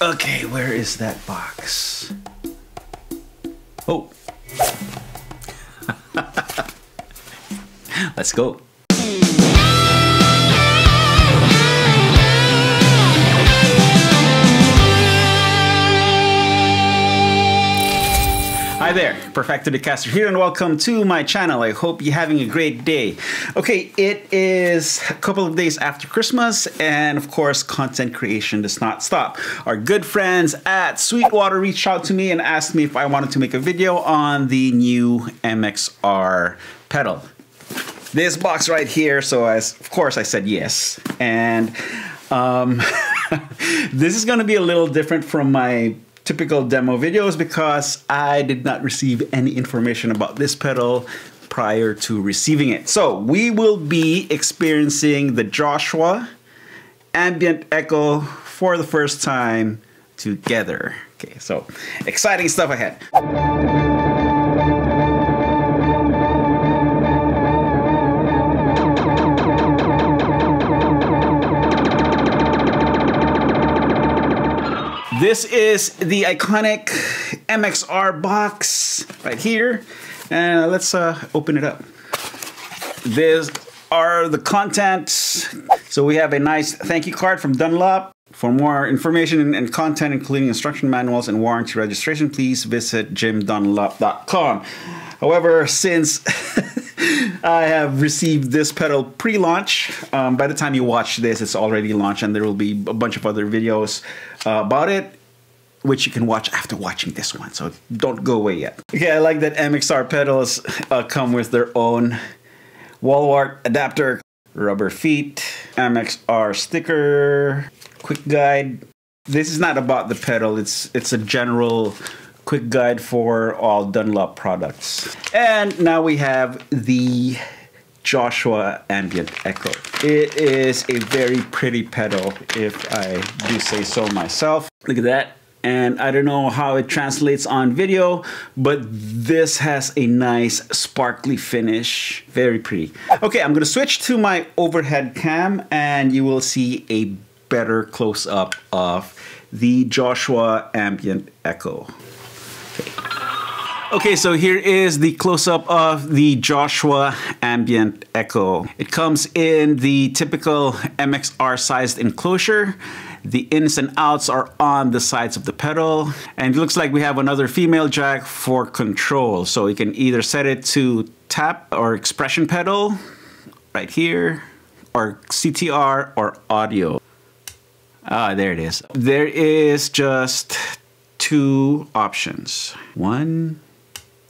Okay, where is that box? Oh. Let's go. Hi there, Perfecto De Castro here, and welcome to my channel. I hope you're having a great day. Okay, it is a couple of days after Christmas, and of course, content creation does not stop. Our good friends at Sweetwater reached out to me and asked me if I wanted to make a video on the new MXR pedal. This box right here, so of course I said yes. And this is gonna be a little different from my typical demo videos because I did not receive any information about this pedal prior to receiving it. So we will be experiencing the Joshua Ambient Echo for the first time together. Okay, so exciting stuff ahead. This is the iconic MXR box right here, and let's open it up. These are the contents. So we have a nice thank you card from Dunlop. For more information and content, including instruction manuals and warranty registration, please visit jimdunlop.com. However, since I have received this pedal pre-launch, by the time you watch this, it's already launched, and there will be a bunch of other videos about it, which you can watch after watching this one, so don't go away yet. Okay, I like that MXR pedals come with their own wall wart adapter, rubber feet, MXR sticker, quick guide. This is not about the pedal, it's a general quick guide for all Dunlop products. And now we have the Joshua Ambient Echo. It is a very pretty pedal, if I do say so myself. Look at that. And I don't know how it translates on video, but this has a nice sparkly finish. Very pretty. Okay, I'm gonna switch to my overhead cam and you will see a better close-up of the Joshua Ambient Echo. Okay, so here is the close-up of the Joshua Ambient Echo. It comes in the typical MXR sized enclosure. The ins and outs are on the sides of the pedal. And it looks like we have another female jack for control. So you can either set it to tap or expression pedal right here, or CTR or audio. Ah, there it is. There is just two options. One,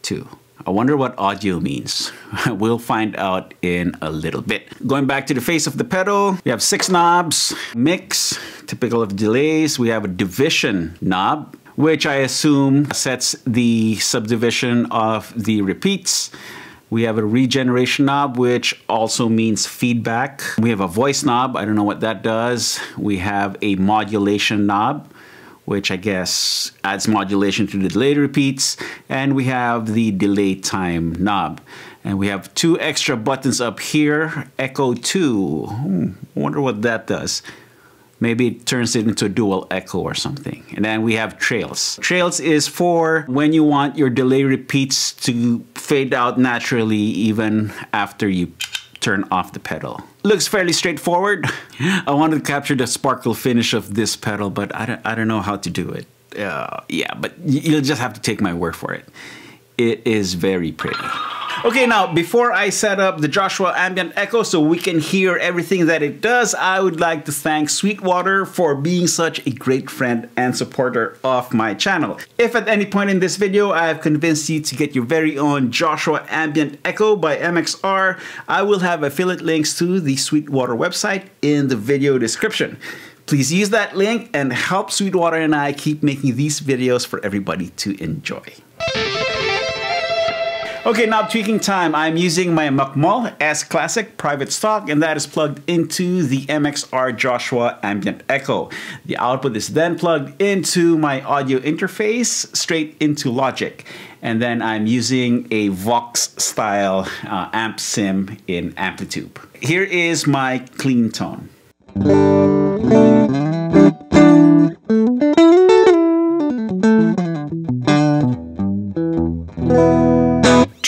two. I wonder what audio means. We'll find out in a little bit. Going back to the face of the pedal, we have 6 knobs. Mix, typical of delays. We have a division knob, which I assume sets the subdivision of the repeats. We have a regeneration knob, which also means feedback. We have a voice knob. I don't know what that does. We have a modulation knob, which I guess adds modulation to the delay repeats. And we have the delay time knob. And we have 2 extra buttons up here, Echo 2. I wonder what that does. Maybe it turns it into a dual echo or something. And then we have trails. Trails is for when you want your delay repeats to fade out naturally even after you turn off the pedal. Looks fairly straightforward. I wanted to capture the sparkle finish of this pedal, but I don't know how to do it. Yeah, but you'll just have to take my word for it. It is very pretty. Okay, now before I set up the Joshua Ambient Echo so we can hear everything that it does, I would like to thank Sweetwater for being such a great friend and supporter of my channel. If at any point in this video I have convinced you to get your very own Joshua Ambient Echo by MXR, I will have affiliate links to the Sweetwater website in the video description. Please use that link and help Sweetwater and I keep making these videos for everybody to enjoy. Okay, now tweaking time. I'm using my MXR S Classic private stock, and that is plugged into the MXR Joshua Ambient Echo. The output is then plugged into my audio interface straight into Logic. And then I'm using a Vox style amp sim in Amplitube. Here is my clean tone.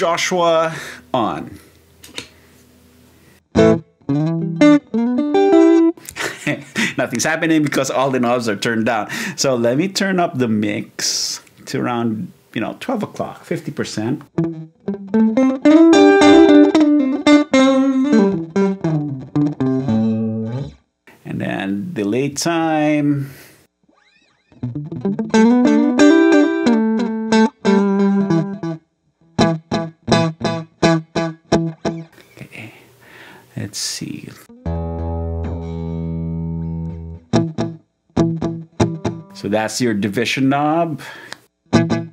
Joshua on. Nothing's happening because all the knobs are turned down. So let me turn up the mix to around, 12 o'clock, 50%. And then delay time. Okay, let's see. So that's your division knob. Okay,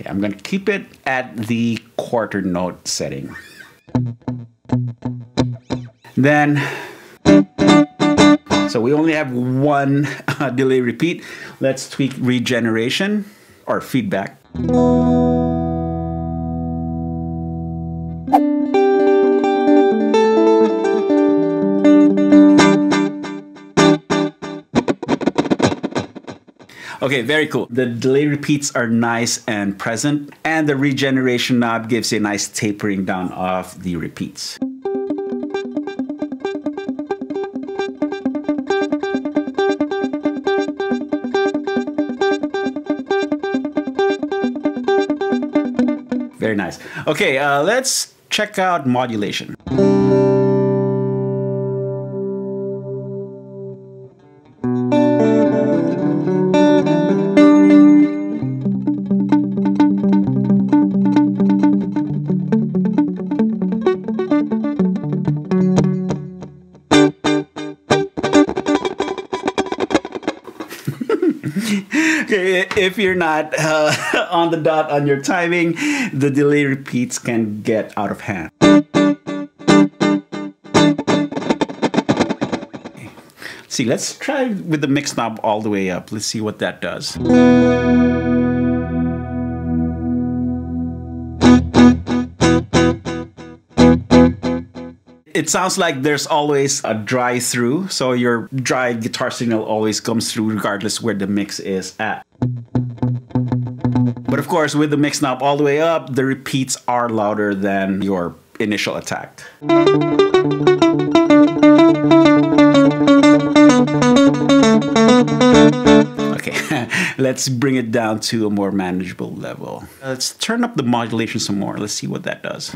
I'm going to keep it at the quarter note setting. Then, so we only have one delay repeat. Let's tweak regeneration or feedback. Okay, very cool. The delay repeats are nice and present, and the regeneration knob gives you a nice tapering down of the repeats. Very nice. Okay, let's check out modulation. Okay, if you're not on the dot on your timing, the delay repeats can get out of hand. Okay. See, let's try with the mix knob all the way up. Let's see what that does. It sounds like there's always a dry through, so your dry guitar signal always comes through regardless where the mix is at. But of course, with the mix knob all the way up, the repeats are louder than your initial attack. Okay, let's bring it down to a more manageable level. Let's turn up the modulation some more. Let's see what that does.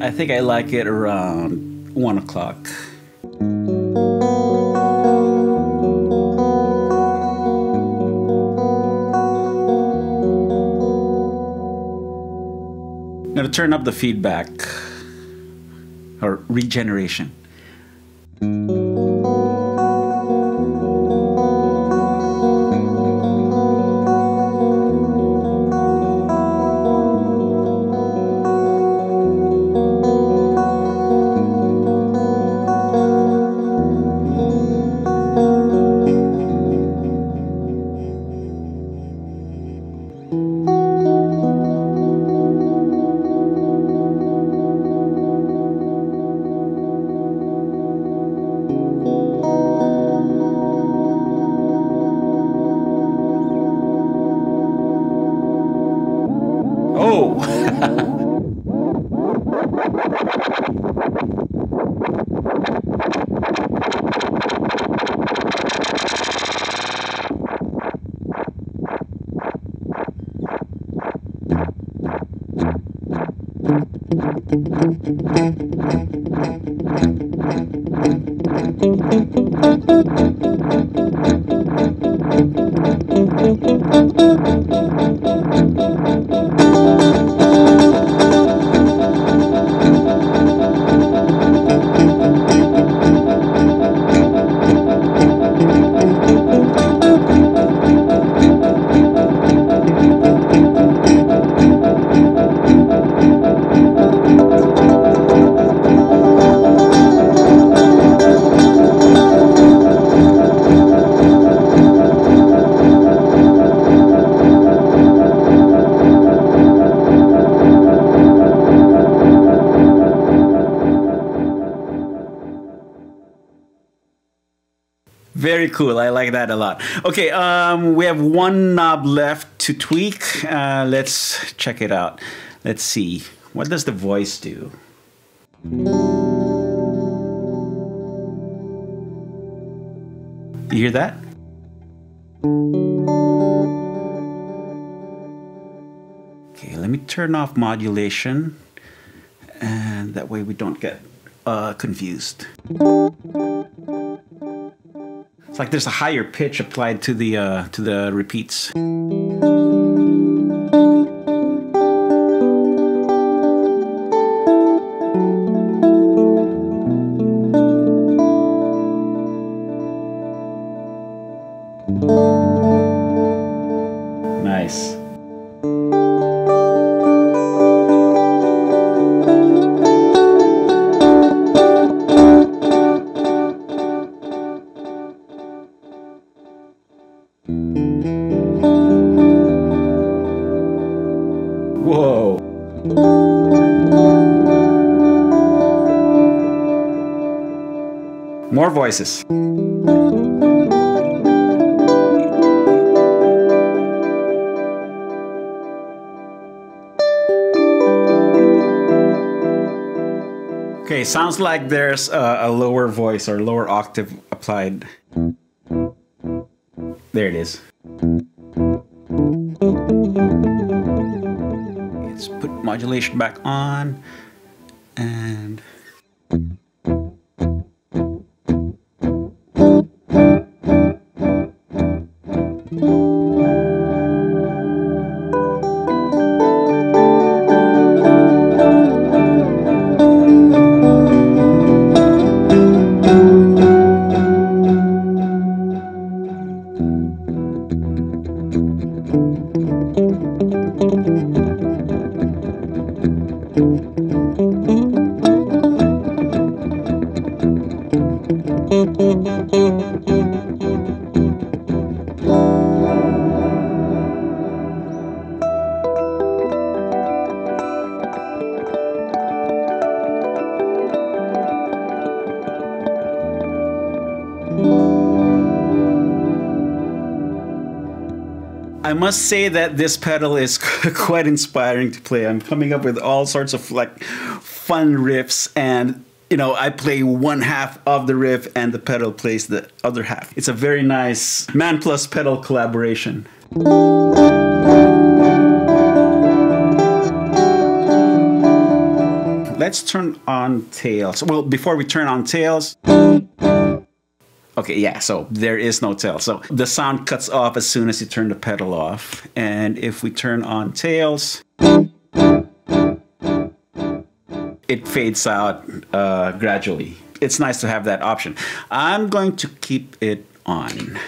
I think I like it around 1 o'clock. I'm going to turn up the feedback or regeneration. Oh! Very cool. I like that a lot. Okay, we have one knob left to tweak. Let's check it out. Let's see. What does the voice do? You hear that? Okay, let me turn off modulation, and that way we don't get confused. It's like there's a higher pitch applied to the repeats. Nice. Whoa. More voices. Okay, sounds like there's a lower voice or lower octave applied. There it is. Let's put modulation back on and I must say that this pedal is quite inspiring to play. I'm coming up with all sorts of like fun riffs, and you know, I play one half of the riff and the pedal plays the other half. It's a very nice man plus pedal collaboration. Let's turn on tails. Well, before we turn on tails, okay, yeah, so there is no tail. So the sound cuts off as soon as you turn the pedal off. And if we turn on tails, it fades out gradually. It's nice to have that option. I'm going to keep it on.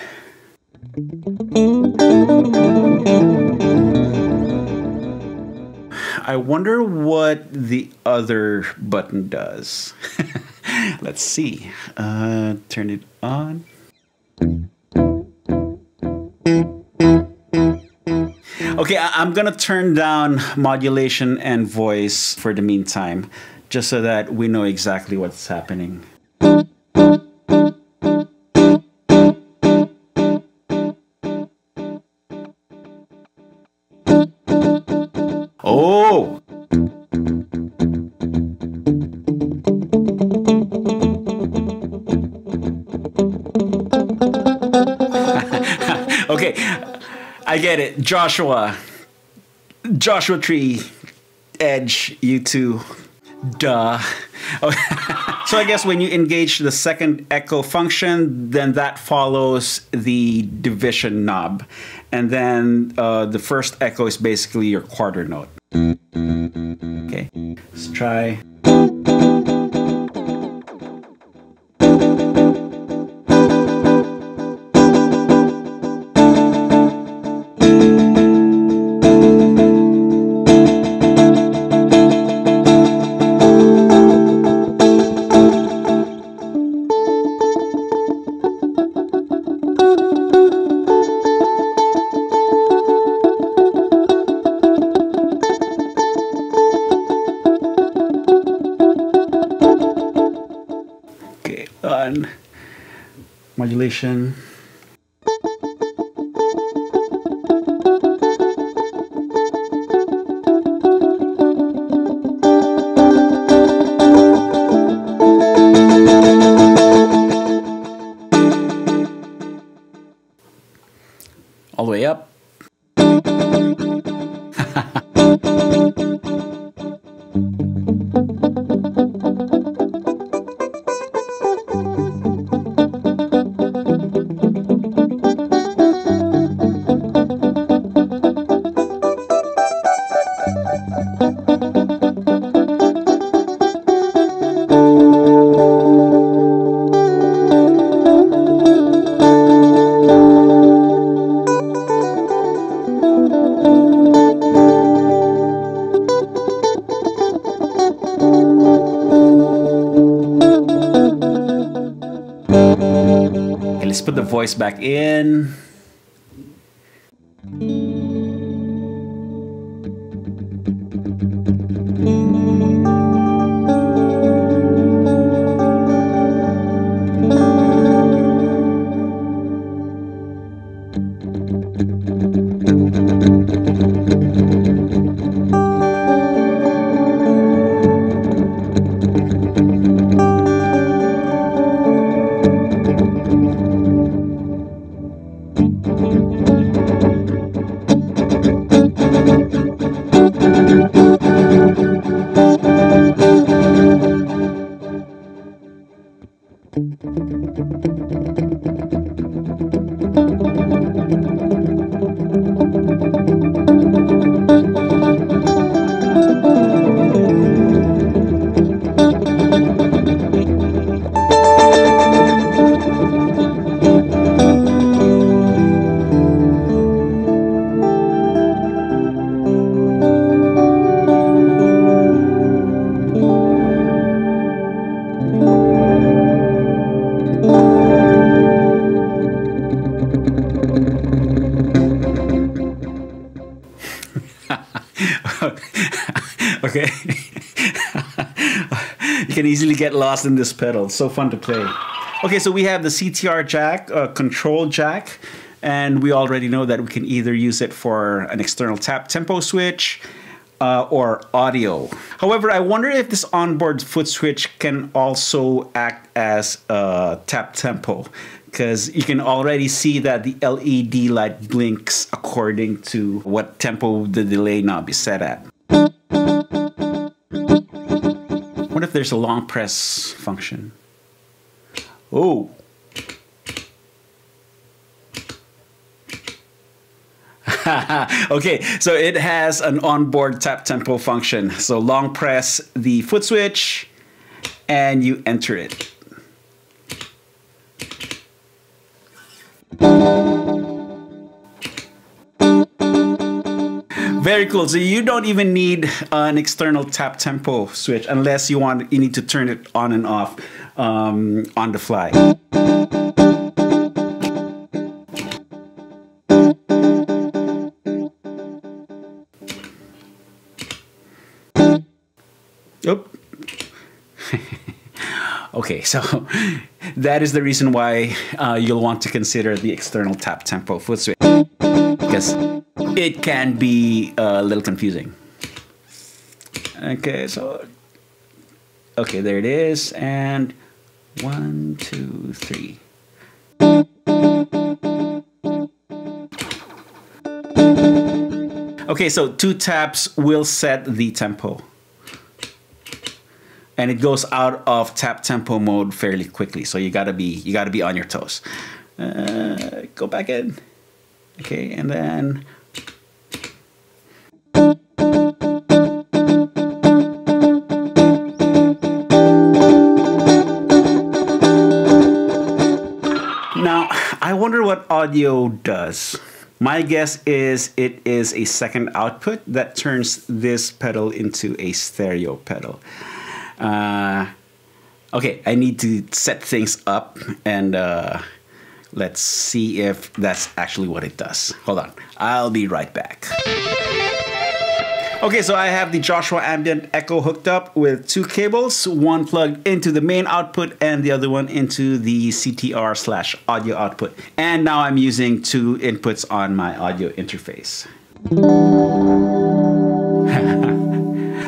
I wonder what the other button does. Let's see. Turn it on. Okay, I'm gonna turn down modulation and voice for the meantime, just so that we know exactly what's happening. Oh! Okay, I get it. Joshua Tree, Edge, U2, duh. So I guess when you engage the second echo function, then that follows the division knob. And then the first echo is basically your quarter note. Okay, let's try. modulation. All the way up. Okay, let's put the voice back in. Okay. You can easily get lost in this pedal. It's so fun to play. Okay, so we have the CTR jack, control jack, and we already know that we can either use it for an external tap tempo switch or audio. However, I wonder if this onboard foot switch can also act as a tap tempo, because you can already see that the LED light blinks according to what tempo the delay knob is set at. What if there's a long press function? Oh. Okay, so it has an onboard tap tempo function. So long press the foot switch and you enter it. Very cool. So you don't even need an external tap tempo switch unless you need to turn it on and off on the fly. Oop. Okay, so that is the reason why you'll want to consider the external tap tempo foot switch, because it can be a little confusing. Okay, so okay, there it is, and 1, 2, 3. Okay, so 2 taps will set the tempo. And it goes out of tap tempo mode fairly quickly, so you gotta be on your toes. Go back in. Okay, and then now I wonder what audio does. My guess is it is a second output that turns this pedal into a stereo pedal. Okay, I need to set things up and let's see if that's actually what it does. Hold on, I'll be right back. Okay, so I have the Joshua Ambient Echo hooked up with two cables, one plugged into the main output and the other one into the CTR/audio output. And now I'm using two inputs on my audio interface.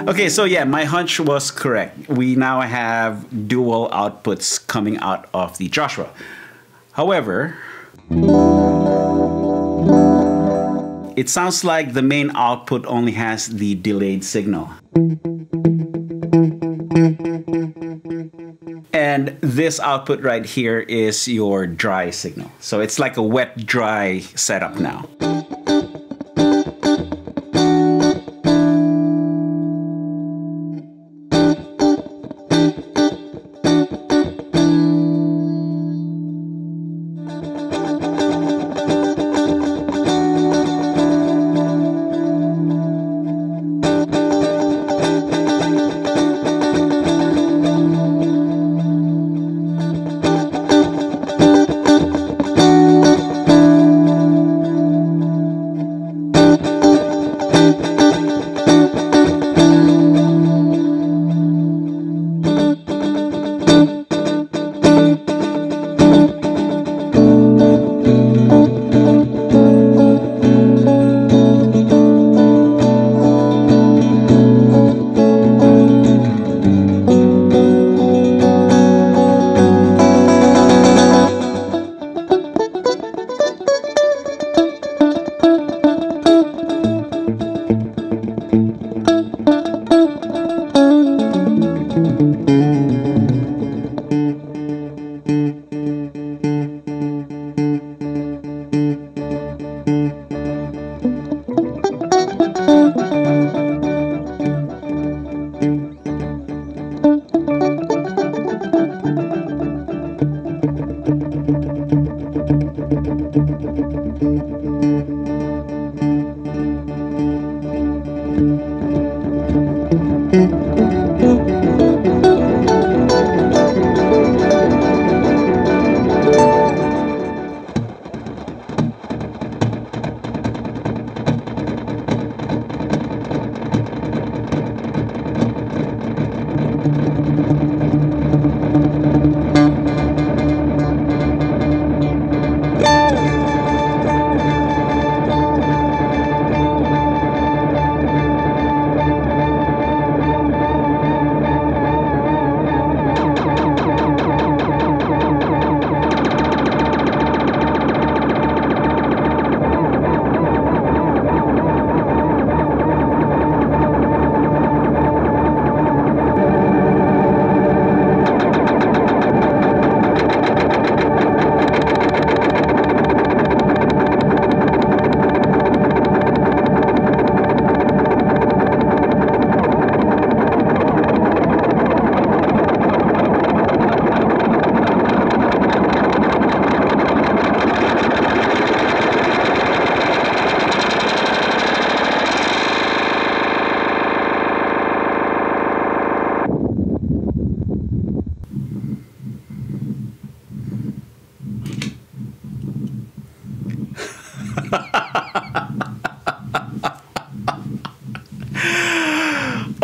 Okay, so yeah, my hunch was correct. We now have dual outputs coming out of the Joshua. However, it sounds like the main output only has the delayed signal. And this output right here is your dry signal. So it's like a wet-dry setup now.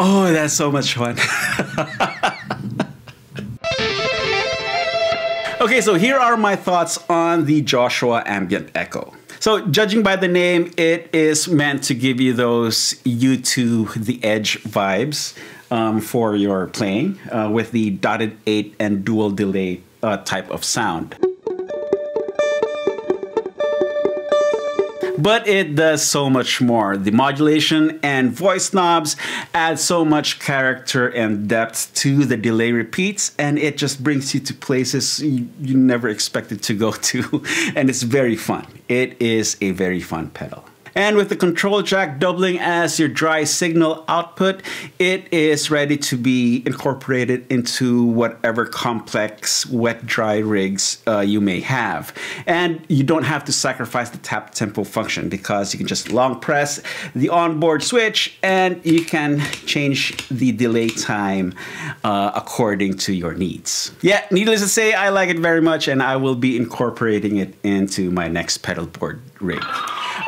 Oh, that's so much fun. Okay, so here are my thoughts on the Joshua Ambient Echo. So judging by the name, it is meant to give you those U to the edge vibes for your playing with the dotted 8 and dual delay type of sound. But it does so much more. The modulation and voice knobs add so much character and depth to the delay repeats, and it just brings you to places you never expected to go to, and it's very fun. It is a very fun pedal. And with the control jack doubling as your dry signal output, it is ready to be incorporated into whatever complex wet-dry rigs you may have. And you don't have to sacrifice the tap tempo function because you can just long press the onboard switch and you can change the delay time according to your needs. Yeah, needless to say, I like it very much and I will be incorporating it into my next pedal board rig.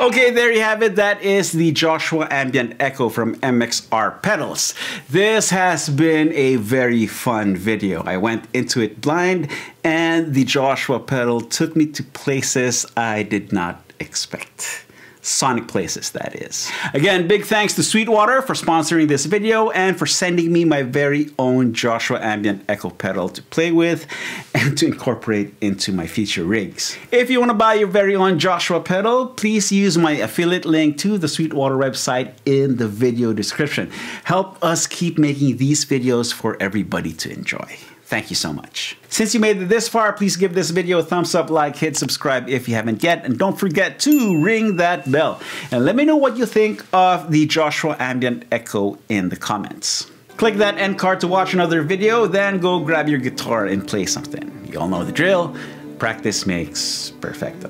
Okay, there you have it. That is the Joshua Ambient Echo from MXR Pedals. This has been a very fun video. I went into it blind and the Joshua pedal took me to places I did not expect. Sonic places, that is. Again, big thanks to Sweetwater for sponsoring this video and for sending me my very own Joshua Ambient Echo pedal to play with and to incorporate into my future rigs. If you want to buy your very own Joshua pedal, please use my affiliate link to the Sweetwater website in the video description. Help us keep making these videos for everybody to enjoy. Thank you so much. Since you made it this far, please give this video a thumbs up, like, hit subscribe if you haven't yet, and don't forget to ring that bell. And let me know what you think of the Joshua Ambient Echo in the comments. Click that end card to watch another video, then go grab your guitar and play something. You all know the drill. Practice makes perfecto.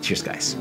Cheers, guys.